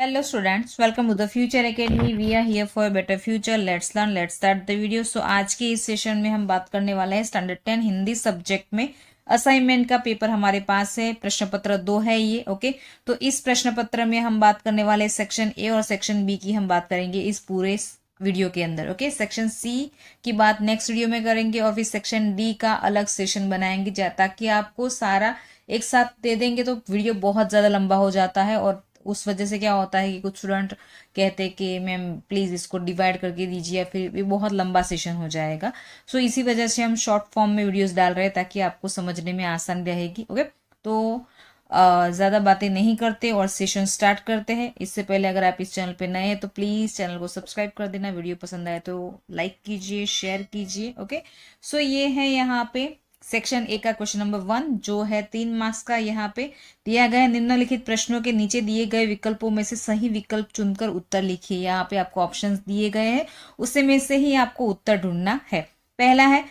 Hello students, welcome to the Future Academy. We are here for a better future. Let's learn, let's start the video. So आज के इस session में हम बात करने वाले हैं स्टैंडर्ड 10 हिंदी सब्जेक्ट में असाइनमेंट का पेपर हमारे पास है। प्रश्न पत्र 2 है ये। ओके, तो इस प्रश्न पत्र में हम बात करने वाले सेक्शन ए और सेक्शन बी की हम बात करेंगे इस पूरे वीडियो के अंदर। ओके, सेक्शन सी की बात नेक्स्ट वीडियो में करेंगे और फिर सेक्शन डी का अलग सेशन बनाएंगे ताकि आपको सारा एक साथ दे देंगे तो वीडियो बहुत ज़्यादा लंबा हो जाता है और उस वजह से क्या होता है कि कुछ स्टूडेंट कहते हैं कि मैम प्लीज़ इसको डिवाइड करके दीजिए या फिर ये बहुत लंबा सेशन हो जाएगा। सो इसी वजह से हम शॉर्ट फॉर्म में वीडियोस डाल रहे हैं ताकि आपको समझने में आसान रहेगी। ओके, तो ज़्यादा बातें नहीं करते और सेशन स्टार्ट करते हैं। इससे पहले अगर आप इस चैनल पे नए हैं तो प्लीज़ चैनल को सब्सक्राइब कर देना। वीडियो पसंद आए तो लाइक कीजिए, शेयर कीजिए। ओके, सो ये है यहाँ पे सेक्शन ए का क्वेश्चन नंबर 1 जो है 3 मार्क्स का। यहाँ पे दिया गया निम्नलिखित प्रश्नों के नीचे दिए गए विकल्पों में से सही विकल्प चुनकर उत्तर लिखिए। यहाँ पे आपको ऑप्शंस दिए गए हैं, उससे में से ही आपको उत्तर ढूंढना है। पहला है,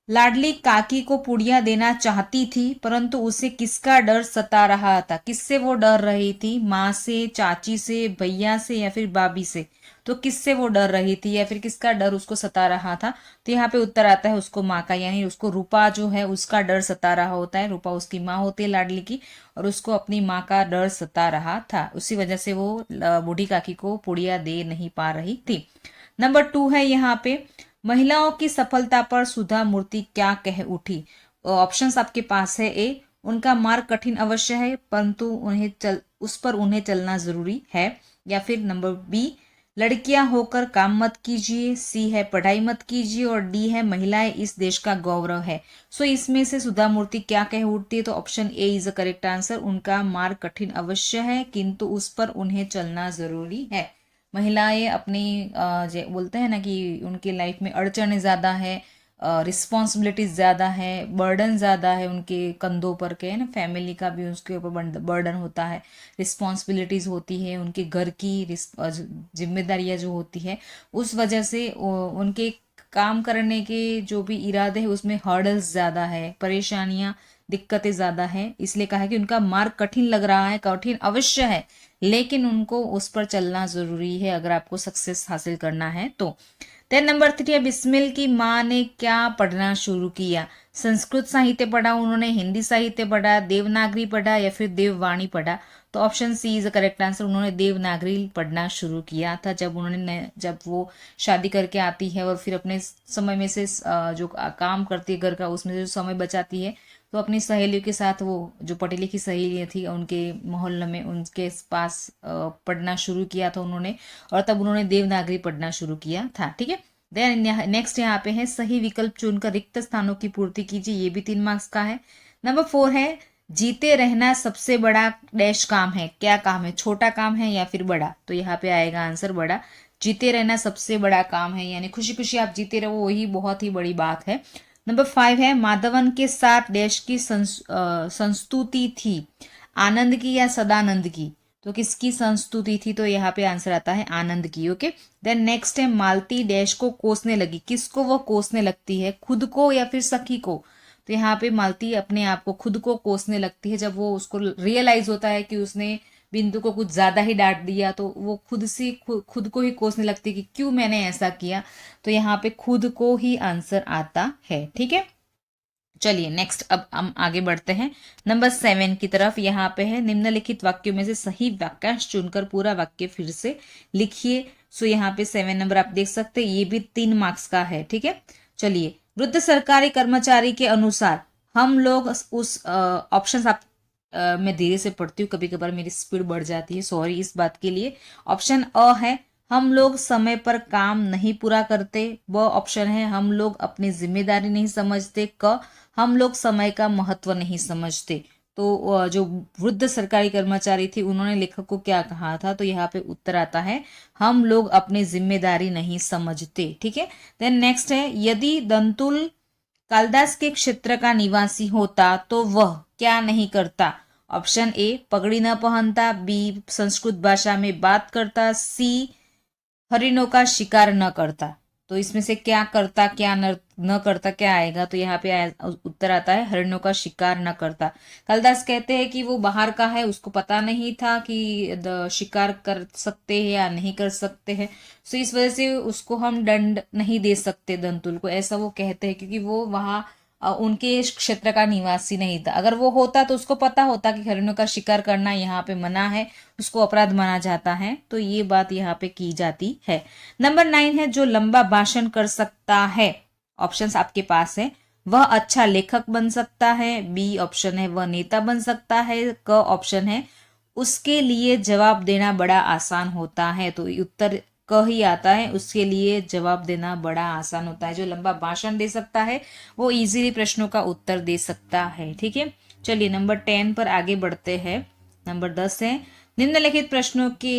लाडली काकी को पुड़िया देना चाहती थी परंतु उसे किसका डर सता रहा था। किससे वो डर रही थी? माँ से, चाची से, भैया से या फिर भाभी से। तो किससे वो डर रही थी या फिर किसका डर उसको सता रहा था? तो यहाँ पे उत्तर आता है उसको माँ का, यानी उसको रूपा जो है उसका डर सता रहा होता है। रूपा उसकी माँ होती है लाडली की और उसको अपनी माँ का डर सता रहा था, उसी वजह से वो बूढ़ी काकी को पुड़िया दे नहीं पा रही थी। नंबर 2 है यहाँ पे, महिलाओं की सफलता पर सुधा मूर्ति क्या कह उठी। ऑप्शंस आपके पास है। ए, उनका मार्ग कठिन अवश्य है परंतु उस पर उन्हें चलना जरूरी है। या फिर नंबर बी, लड़कियां होकर काम मत कीजिए। सी है, पढ़ाई मत कीजिए। और डी है, महिलाएं इस देश का गौरव है। सो इसमें से सुधा मूर्ति क्या कह उठती है? तो option A is the correct answer. उनका मार्ग कठिन अवश्य है किंतु उस पर उन्हें चलना जरूरी है। महिलाएं अपनी बोलते हैं ना कि उनकी लाइफ में अड़चने ज़्यादा है, रिस्पॉन्सिबिलिटीज ज़्यादा है, बर्डन ज़्यादा है उनके कंधों पर के, है ना। फैमिली का भी उसके ऊपर बर्डन होता है, रिस्पॉन्सिबिलिटीज होती है, उनके घर की जिम्मेदारियां जो होती है, उस वजह से उनके काम करने के जो भी इरादे हैं उसमें हर्डल्स ज़्यादा है, परेशानियां, दिक्कतें ज़्यादा है। इसलिए कहा है कि उनका मार्ग कठिन लग रहा है, कठिन अवश्य है लेकिन उनको उस पर चलना जरूरी है अगर आपको सक्सेस हासिल करना है तो। देन नंबर 3 है, बिस्मिल की माँ ने क्या पढ़ना शुरू किया। संस्कृत साहित्य पढ़ा उन्होंने, हिंदी साहित्य पढ़ा, देवनागरी पढ़ा या फिर देववाणी पढ़ा। तो option C is the correct answer. उन्होंने देवनागरी पढ़ना शुरू किया था जब वो शादी करके आती है और फिर अपने समय में से जो काम करती है घर का उसमें से जो समय बचाती है तो अपनी सहेलियों के साथ, वो जो पढ़ी लिखी सहेलियाँ थी उनके मोहल्ले में उनके पास पढ़ना शुरू किया था उन्होंने और तब उन्होंने देवनागरी पढ़ना शुरू किया था। ठीक है, देन नेक्स्ट यहाँ पे है, सही विकल्प चुनकर रिक्त स्थानों की पूर्ति कीजिए। ये भी 3 मार्क्स का है। नंबर 4 है, जीते रहना सबसे बड़ा डैश काम है। क्या काम है? छोटा काम है या फिर बड़ा? तो यहाँ पे आएगा आंसर बड़ा। जीते रहना सबसे बड़ा काम है, यानी खुशी खुशी आप जीते रहो वही बहुत ही बड़ी बात है। नंबर 5 है, माधवन के साथ डैश की संस्तुति थी, आनंद की या सदानंद की। तो किसकी संस्तुति थी? तो यहाँ पे आंसर आता है आनंद की। ओके, देन नेक्स्ट है, मालती डैश को कोसने लगी। किसको वो कोसने लगती है? खुद को या फिर सखी को? तो यहाँ पे मालती अपने आप को खुद को कोसने लगती है जब वो उसको रियलाइज होता है कि उसने बिंदु को कुछ ज्यादा ही डांट दिया तो वो खुद को ही कोसने लगती है कि क्यों मैंने ऐसा किया। तो यहाँ पे खुद को ही आंसर आता है। ठीक है, चलिए नेक्स्ट अब हम आगे बढ़ते हैं नंबर 7 की तरफ। यहाँ पे है, निम्नलिखित वाक्यों में से सही वाक्यांश चुनकर पूरा वाक्य फिर से लिखिए। सो यहाँ पे 7 नंबर आप देख सकते हैं, ये भी 3 मार्क्स का है। ठीक है, चलिए, वृद्ध सरकारी कर्मचारी के अनुसार हम लोग उस ऑप्शंस आप मैं धीरे से पढ़ती हूँ, कभी कभार मेरी स्पीड बढ़ जाती है, सॉरी इस बात के लिए। ऑप्शन अ है, हम लोग समय पर काम नहीं पूरा करते। ब ऑप्शन है, हम लोग अपनी जिम्मेदारी नहीं समझते। क, हम लोग समय का महत्व नहीं समझते। तो जो वृद्ध सरकारी कर्मचारी थी उन्होंने लेखक को क्या कहा था? तो यहाँ पे उत्तर आता है, हम लोग अपनी जिम्मेदारी नहीं समझते। ठीक है, देन नेक्स्ट है, यदि दंतुल कालिदास के क्षेत्र का निवासी होता तो वह क्या नहीं करता। ऑप्शन ए, पगड़ी न पहनता। बी, संस्कृत भाषा में बात करता। सी, हरिणों का शिकार न करता। तो इसमें से क्या करता क्या न करता क्या आएगा, तो यहाँ पे उत्तर आता है हरिणों का शिकार न करता। कालिदास कहते हैं कि वो बाहर का है, उसको पता नहीं था कि शिकार कर सकते हैं या नहीं कर सकते हैं, सो इस वजह से उसको हम दंड नहीं दे सकते दंतुल को, ऐसा वो कहते हैं, क्योंकि वो वहां उनके क्षेत्र का निवासी नहीं था। अगर वो होता तो उसको पता होता कि हरिणों का शिकार करना यहाँ पे मना है, उसको अपराध माना जाता है, तो ये बात यहाँ पे की जाती है। नंबर 9 है जो लंबा भाषण कर सकता है, ऑप्शंस आपके पास है, वह अच्छा लेखक बन सकता है, बी ऑप्शन है वह नेता बन सकता है, क ऑप्शन है उसके लिए जवाब देना बड़ा आसान होता है। तो उत्तर क ही आता है, उसके लिए जवाब देना बड़ा आसान होता है। जो लंबा भाषण दे सकता है वो इजीली प्रश्नों का उत्तर दे सकता है। ठीक है, चलिए नंबर 10 पर आगे बढ़ते हैं। नंबर 10 है निम्नलिखित प्रश्नों के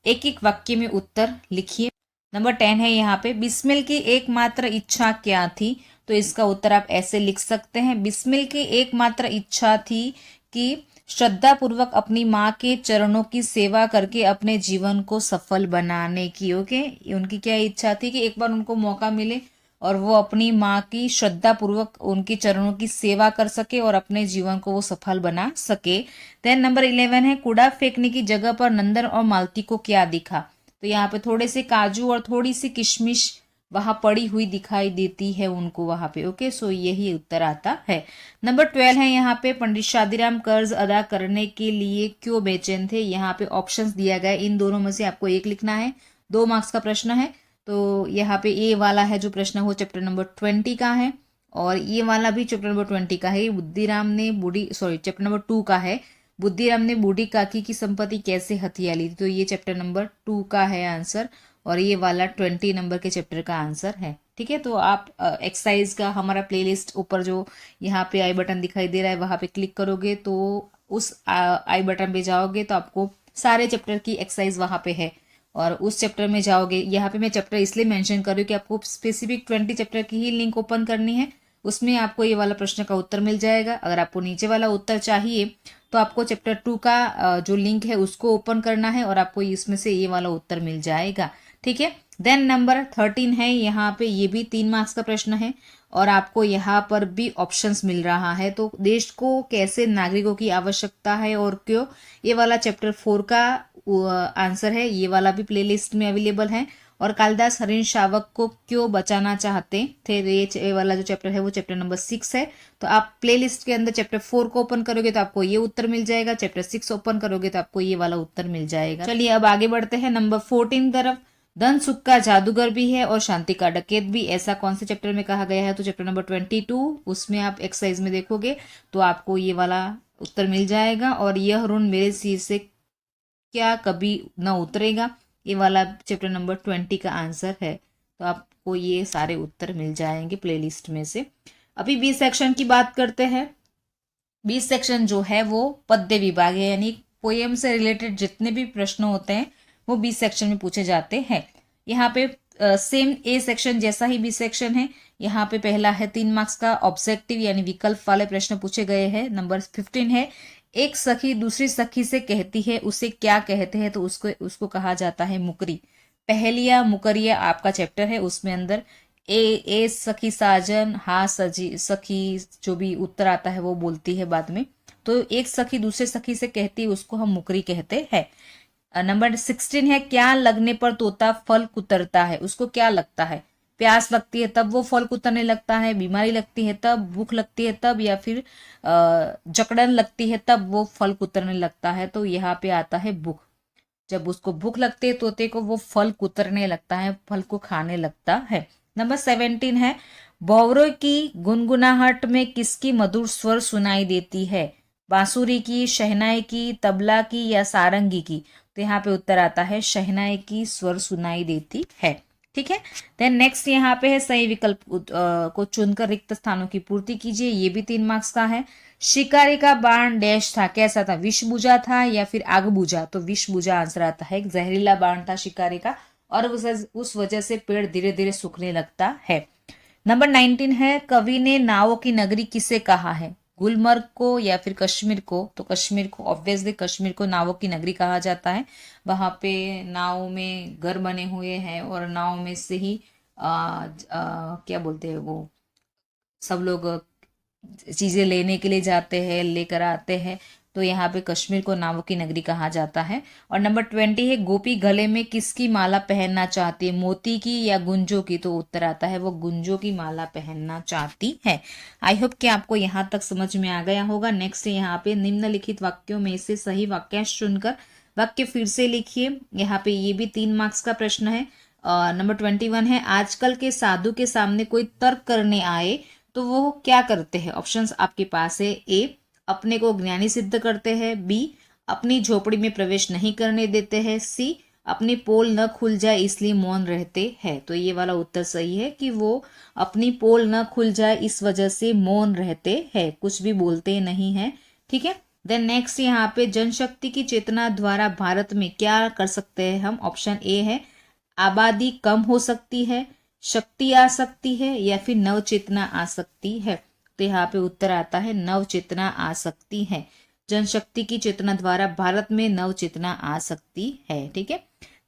एक एक वाक्य में उत्तर लिखिए। नंबर 10 है यहाँ पे बिस्मिल की एकमात्र इच्छा क्या थी, तो इसका उत्तर आप ऐसे लिख सकते हैं, बिस्मिल की एकमात्र इच्छा थी कि श्रद्धा पूर्वक अपनी माँ के चरणों की सेवा करके अपने जीवन को सफल बनाने की। ओके, उनकी क्या इच्छा थी कि एक बार उनको मौका मिले और वो अपनी माँ की श्रद्धा पूर्वक उनके चरणों की सेवा कर सके और अपने जीवन को वो सफल बना सके। देन नंबर 11 है कूड़ा फेंकने की जगह पर नंदन और मालती को क्या दिखा, तो यहाँ पे थोड़े से काजू और थोड़ी सी किशमिश वहां पड़ी हुई दिखाई देती है उनको वहां पे। ओके, सो यही उत्तर आता है। नंबर 12 है यहाँ पे पंडित शादीराम कर्ज अदा करने के लिए क्यों बेचैन थे, यहाँ पे ऑप्शंस दिया गया, इन दोनों में से आपको एक लिखना है, 2 मार्क्स का प्रश्न है। तो यहाँ पे ए वाला है जो प्रश्न वो चैप्टर नंबर 20 का है, और ये वाला भी चैप्टर नंबर 20 का है। बुद्धिराम ने बूढ़ी चैप्टर नंबर 2 का है, बुद्धिराम ने बूढ़ी काकी की संपत्ति कैसे हथिया ली थी, तो ये चैप्टर नंबर 2 का है आंसर, और ये वाला 20 नंबर के चैप्टर का आंसर है। ठीक है, तो आप एक्सरसाइज का हमारा प्लेलिस्ट ऊपर जो यहाँ पे आई बटन दिखाई दे रहा है वहां पे क्लिक करोगे तो उस आई बटन पे जाओगे तो आपको सारे चैप्टर की एक्सरसाइज वहां पे है, और उस चैप्टर में जाओगे। यहाँ पे मैं चैप्टर इसलिए मेंशन कर रही हूँ कि आपको स्पेसिफिक 20 चैप्टर की ही लिंक ओपन करनी है, उसमें आपको ये वाला प्रश्न का उत्तर मिल जाएगा। अगर आपको नीचे वाला उत्तर चाहिए तो आपको चैप्टर 2 का जो लिंक है उसको ओपन करना है और आपको इसमें से ये वाला उत्तर मिल जाएगा। ठीक है, देन नंबर 13 है यहाँ पे, ये भी 3 मार्क्स का प्रश्न है और आपको यहाँ पर भी ऑप्शंस मिल रहा है। तो देश को कैसे नागरिकों की आवश्यकता है और क्यों, ये वाला चैप्टर 4 का आंसर है, ये वाला भी प्लेलिस्ट में अवेलेबल है। और कालिदास हरिण शावक को क्यों बचाना चाहते थे, ये वाला जो चैप्टर है वो चैप्टर नंबर 6 है। तो आप प्लेलिस्ट के अंदर चैप्टर 4 को ओपन करोगे तो आपको ये उत्तर मिल जाएगा, चैप्टर 6 ओपन करोगे तो आपको ये वाला उत्तर मिल जाएगा। चलिए अब आगे बढ़ते हैं नंबर 14 तरफ। धन सुख का जादूगर भी है और शांति का डकैत भी, ऐसा कौन से चैप्टर में कहा गया है, तो चैप्टर नंबर 22, उसमें आप एक्सरसाइज में देखोगे तो आपको ये वाला उत्तर मिल जाएगा। और यह ऋण मेरे सिर से क्या कभी न उतरेगा, ये वाला चैप्टर नंबर 20 का आंसर है। तो आपको ये सारे उत्तर मिल जाएंगे प्लेलिस्ट में से। अभी बी सेक्शन की बात करते हैं। बी सेक्शन जो है वो पद्य विभाग है, यानी पोएम से रिलेटेड जितने भी प्रश्न होते हैं वो बी सेक्शन में पूछे जाते हैं। यहाँ पे सेम ए सेक्शन जैसा ही बी सेक्शन है। यहाँ पे पहला है 3 मार्क्स का ऑब्जेक्टिव यानी विकल्प वाले प्रश्न पूछे गए हैं। नंबर 15 है एक सखी दूसरी सखी से कहती है उसे क्या कहते हैं, तो उसको कहा जाता है मुकरी। पहलिया मुकरिया आपका चैप्टर है, उसमें अंदर ए सखी साजन हा सजी सखी जो भी उत्तर आता है वो बोलती है बाद में। तो एक सखी दूसरे सखी से कहती है उसको हम मुकरी कहते हैं। नंबर 16 है क्या लगने पर तोता फल कुतरता है, उसको क्या लगता है, प्यास लगती है तब वो फल कुतरने लगता है, बीमारी लगती है तब, भूख लगती है तब, या फिर जकड़न लगती है तब वो फल कुतरने लगता है। तो यहाँ पे आता है भूख, जब उसको भूख लगती है तोते को वो फल कुतरने लगता है, फल को खाने लगता है। नंबर 17 है भौरों की गुनगुनाहट में किसकी मधुर स्वर सुनाई देती है, बांसुरी की, शहनाई की, तबला की या सारंगी की, तो यहाँ पे उत्तर आता है शहनाई की स्वर सुनाई देती है। ठीक है, देन नेक्स्ट यहाँ पे है सही विकल्प को चुनकर रिक्त स्थानों की पूर्ति कीजिए, ये भी 3 मार्क्स का है। शिकारी का बाण डैश था, कैसा था, विष बुझा था या फिर आग बुझा, तो विष बुझा आंसर आता है, जहरीला बाण था शिकारी का और उस वजह से पेड़ धीरे धीरे सूखने लगता है। नंबर 19 है कवि ने नावों की नगरी किसे कहा है, गुलमर्ग को या फिर कश्मीर को, तो कश्मीर को, ऑब्वियसली कश्मीर को नावों की नगरी कहा जाता है। वहां पे नाव में घर बने हुए हैं और नाव में से ही क्या बोलते हैं वो, सब लोग चीज़ें लेने के लिए जाते हैं, लेकर आते हैं। तो यहाँ पे कश्मीर को नावों की नगरी कहा जाता है। और नंबर 20 है, गोपी गले में किसकी माला पहनना चाहती है, मोती की या गुंजों की? तो उत्तर आता है वो गुंजों की माला पहनना चाहती है। आई होप कि आपको यहाँ तक समझ में आ गया होगा। नेक्स्ट यहाँ पे निम्नलिखित वाक्यों में से सही वाक्यांश चुनकर वाक्य फिर से लिखिए। यहाँ पे ये भी 3 मार्क्स का प्रश्न है। नंबर 21 है, आजकल के साधु के सामने कोई तर्क करने आए तो वो क्या करते हैं? ऑप्शंस आपके पास है। ए, अपने को ज्ञानी सिद्ध करते हैं। बी, अपनी झोपड़ी में प्रवेश नहीं करने देते हैं। सी, अपनी पोल न खुल जाए इसलिए मौन रहते हैं। तो ये वाला उत्तर सही है कि वो अपनी पोल न खुल जाए इस वजह से मौन रहते हैं, कुछ भी बोलते नहीं है। ठीक है। देन नेक्स्ट यहाँ पे जनशक्ति की चेतना द्वारा भारत में क्या कर सकते हैं हम? ऑप्शन ए है, आबादी कम हो सकती है, शक्ति आ सकती है, या फिर नवचेतना आ सकती है। तो यहाँ पे उत्तर आता है नवचेतना आ सकती है। जनशक्ति की चेतना द्वारा भारत में नवचेतना आ सकती है। ठीक है।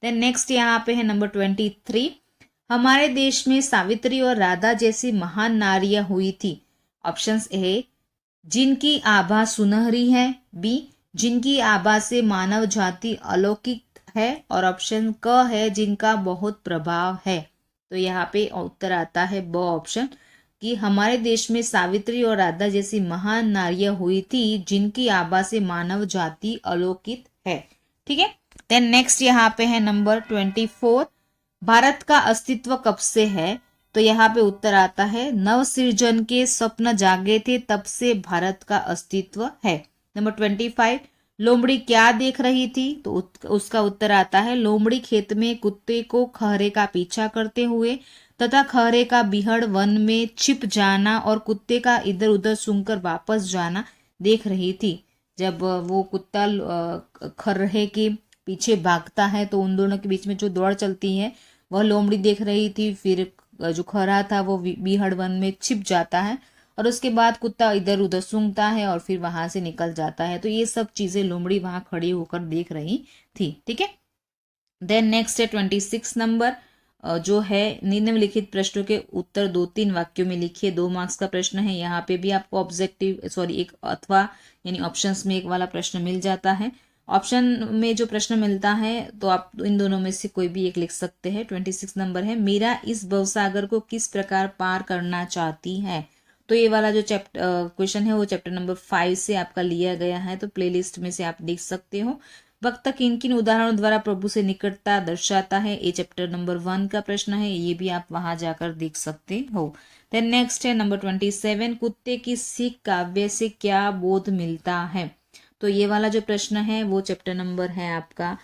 देन नेक्स्ट यहाँ पे है नंबर 23, हमारे देश में सावित्री और राधा जैसी महान नारियां हुई थी। ऑप्शंस ए, जिनकी आभा सुनहरी है। बी, जिनकी आभा से मानव जाति अलौकिक है। और ऑप्शन क है, जिनका बहुत प्रभाव है। तो यहाँ पे उत्तर आता है ब ऑप्शन, कि हमारे देश में सावित्री और राधा जैसी महान नारियां हुई थी जिनकी आभा से मानव जाति अलौकिक है। ठीक है। देन नेक्स्ट यहाँ पे है नंबर 24, भारत का अस्तित्व कब से है? तो यहाँ पे उत्तर आता है नव सृजन के स्वप्न जागे थे तब से भारत का अस्तित्व है। नंबर 25, लोमड़ी क्या देख रही थी? तो उसका उत्तर आता है लोमड़ी खेत में कुत्ते को खहरे का पीछा करते हुए तथा खहरे का बिहड़ वन में छिप जाना और कुत्ते का इधर उधर सूंघकर वापस जाना देख रही थी। जब वो कुत्ता खर्रे के पीछे भागता है तो उन दोनों के बीच में जो दौड़ चलती है वह लोमड़ी देख रही थी। फिर जो खरा था वो बिहड़ वन में छिप जाता है और उसके बाद कुत्ता इधर उधर सूंघता है और फिर वहां से निकल जाता है। तो ये सब चीजें लोमड़ी वहां खड़ी होकर देख रही थी। ठीक है। देन नेक्स्ट है 26 नंबर, जो है निम्नलिखित प्रश्नों के उत्तर 2-3 वाक्यों में लिखिए। 2 मार्क्स का प्रश्न है। यहाँ पे भी आपको एक अथवा यानी ऑप्शंस में एक वाला प्रश्न मिल जाता है। ऑप्शन में जो प्रश्न मिलता है तो आप इन दोनों में से कोई भी एक लिख सकते हैं। 26 नंबर है, मीरा इस भवसागर को किस प्रकार पार करना चाहती है? तो ये वाला जो क्वेश्चन है वो चैप्टर नंबर 5 से आपका लिया गया है, तो प्लेलिस्ट में से आप देख सकते हो। वक्त किन किन उदाहरणों द्वारा प्रभु से निकटता दर्शाता है? ये चैप्टर नंबर 1 का प्रश्न है, ये भी आप वहां जाकर देख सकते हो। देन नेक्स्ट है नंबर 27, कुत्ते की सीख काव्य से क्या बोध मिलता है? तो ये वाला जो प्रश्न है वो चैप्टर नंबर है आपका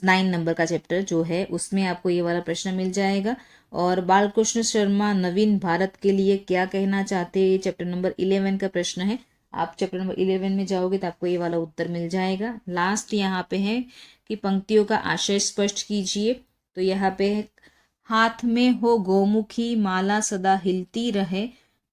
9 नंबर का चैप्टर जो है उसमें आपको ये वाला प्रश्न मिल जाएगा। और बालकृष्ण शर्मा नवीन भारत के लिए क्या कहना चाहते हैं? ये चैप्टर नंबर 11 का प्रश्न है। आप चैप्टर नंबर 11 में जाओगे तो आपको ये वाला उत्तर मिल जाएगा। लास्ट यहाँ पे है कि पंक्तियों का आशय स्पष्ट कीजिए। तो यहाँ पे है, हाथ में हो गोमुखी माला सदा हिलती रहे,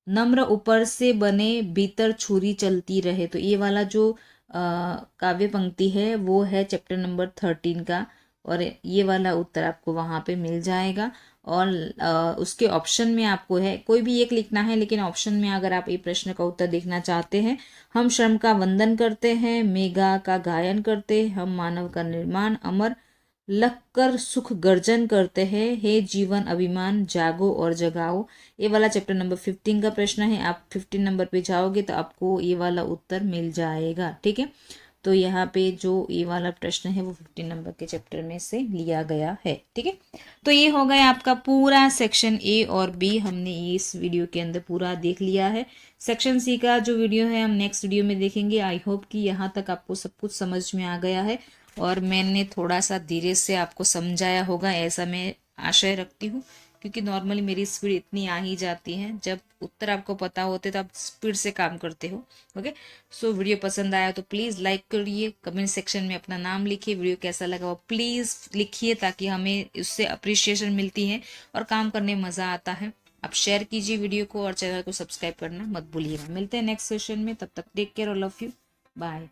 नम्र ऊपर से बने भीतर छुरी चलती रहे। तो ये वाला जो काव्य पंक्ति है वो है चैप्टर नंबर 13 का और ये वाला उत्तर आपको वहां पे मिल जाएगा। और उसके ऑप्शन में आपको है कोई भी एक लिखना है, लेकिन ऑप्शन में अगर आप ये प्रश्न का उत्तर देखना चाहते हैं, हम श्रम का वंदन करते हैं, मेघा का गायन करते हैं, हम मानव का निर्माण अमर लखकर सुख गर्जन करते हैं, हे जीवन अभिमान जागो और जगाओ। ये वाला चैप्टर नंबर 15 का प्रश्न है। आप 15 नंबर पे जाओगे तो आपको ये वाला उत्तर मिल जाएगा। ठीक है। तो यहाँ पे जो ये वाला प्रश्न है वो 15 नंबर के चैप्टर में से लिया गया है। ठीक है। तो ये हो गया आपका पूरा सेक्शन ए और बी, हमने इस वीडियो के अंदर पूरा देख लिया है। सेक्शन सी का जो वीडियो है हम नेक्स्ट वीडियो में देखेंगे। आई होप कि यहाँ तक आपको सब कुछ समझ में आ गया है और मैंने थोड़ा सा धीरे से आपको समझाया होगा, ऐसा मैं आशय रखती हूँ, क्योंकि नॉर्मली मेरी स्पीड इतनी आ ही जाती है। जब उत्तर आपको पता होते तो आप स्पीड से काम करते हो। ओके। सो वीडियो पसंद आया तो प्लीज़ लाइक करिए, कमेंट सेक्शन में अपना नाम लिखिए, वीडियो कैसा लगा वो प्लीज़ लिखिए, ताकि हमें उससे अप्रिशिएशन मिलती है और काम करने में मज़ा आता है। आप शेयर कीजिए वीडियो को और चैनल को सब्सक्राइब करना मत भूलिएगा। मिलते हैं नेक्स्ट सेशन में, तब तक टेक केयर और लव यू, बाय।